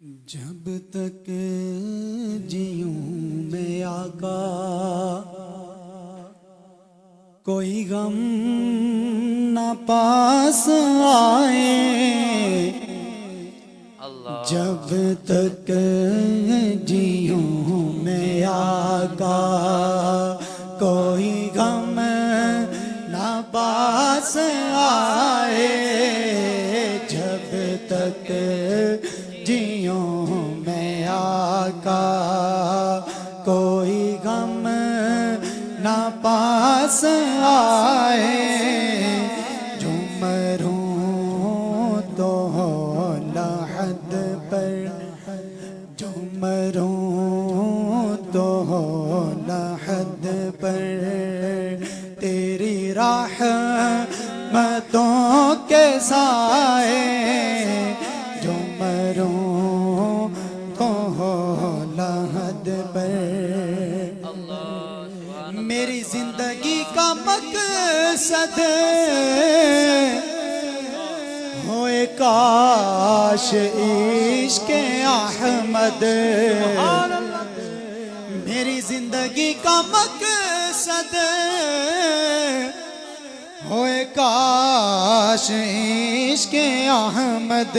جب تک جیوں میں آقا کوئی غم نہ پاس آئے، جب تک جیوں میں آقا کوئی غم نہ پاس آئے، جب تک جیوں میں آقا کوئی غم نہ پاس آئے، جو مروں تو لحد پر، جو مروں تو لحد پر تیری رحمتوں کے سائے، جو مروں تو لحد پر میری زندگی کا مقصد ہوئے کاش عشق احمد، میری زندگی کا مقصد ہوئے کاش عشق احمد،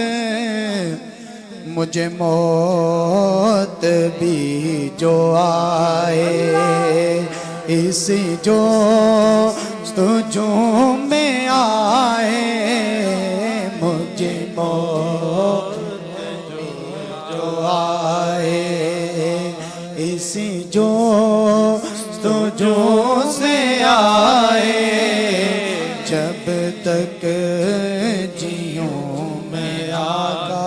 مجھے موت بھی جو آئے اس جستجو میں آئے، مجھے موت بھی جو آئے اس جستجو سے آئے، جب تک جیوں میں آقا۔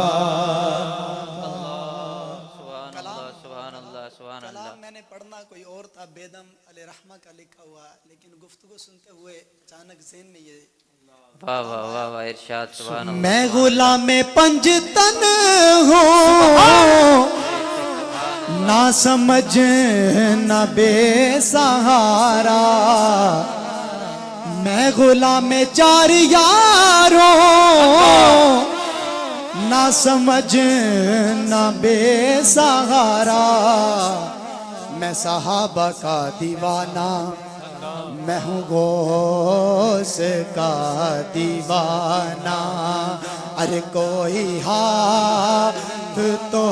کلام میں نے پڑھنا کوئی اور تھا، بیدم علیہ رحمہ کا لکھا ہوا، لیکن گفتگو سنتے ہوئے اچانک ذہن میں یہ واہ واہ واہ واہ ارشاد سبحان اللہ۔ میں غلام پنجتن ہوں، نہ سمجھ نہ بے سہارا، میں غلام چار یاروں، نہ سمجھ نہ بے سہارا، میں صحابہ کا دیوانہ، میں ہوں غوث کا دیوانہ، ارے کوئی ہاتھ تو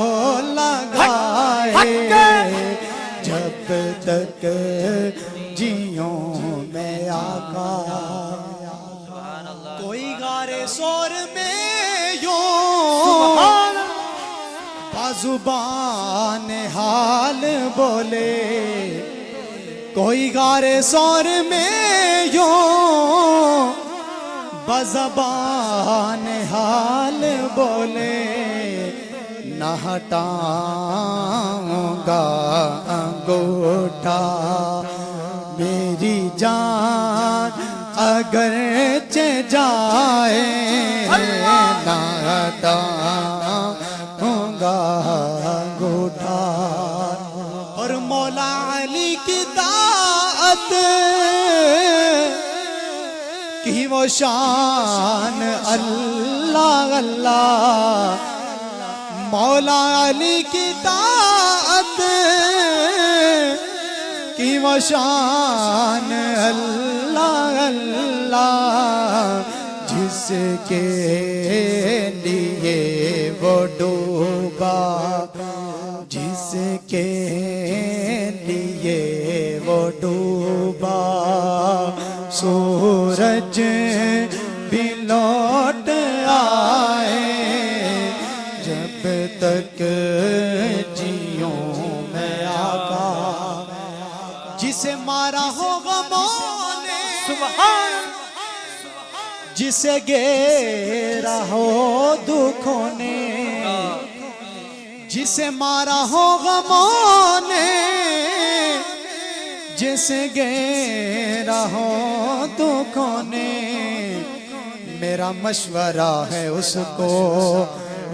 لگائے، جب تک جیوں میں آقا، کوئی غارِ سور میں یوں بازوبان حال بولے، کوئی غارِ سور میں یوں بزبان حال بولے، نہ ہٹاؤں گا انگوٹھا میری جان اگرچہ جائے، نہ ہٹاؤں گا انگوٹھا، اور مولا علی کی طاعت کی وہ شان اللہ اللہ، مولا علی کی طاعت کی وہ شان اللہ اللہ، جس کے لیے وہ ڈوبا، جس کے لیے وہ ڈوبا، سورج بھی لوٹ آئے، جب تک جیوں میں آقا، جسے مارا ہو غموں نے، جسے گھیرا ہو دکھوں نے، جسے مارا ہو غموں نے، جسے گھیرا ہو دکھوں نے، میرا مشورہ ہے اس کو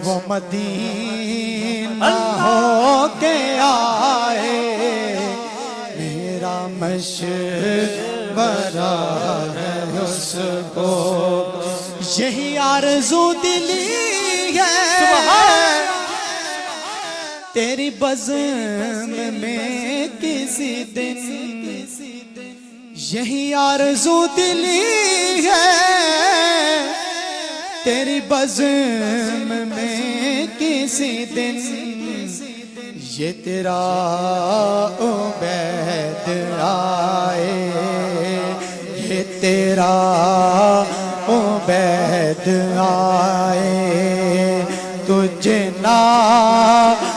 وہ مدینہ ہو کے آئے، میرا مشورہ ہے اس کو، یہی آرزو دلی ہے تیری بزم میں کسی دن یہی آرزو دلی ہے، تیری بزم میں کسی دن یہ تیرا عبید آئے، یہ تیرا عبید آئے، تجھ نعت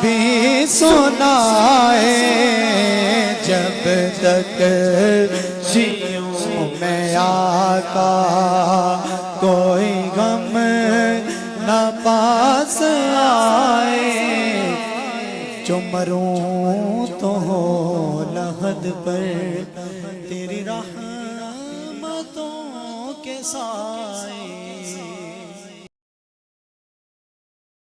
بھی سنائے، جب تک جیوں میں آقا کوئی غم نہ پاس آئے، جو مروں تو ہو لحد پر تیری رحمتوں کے سائے۔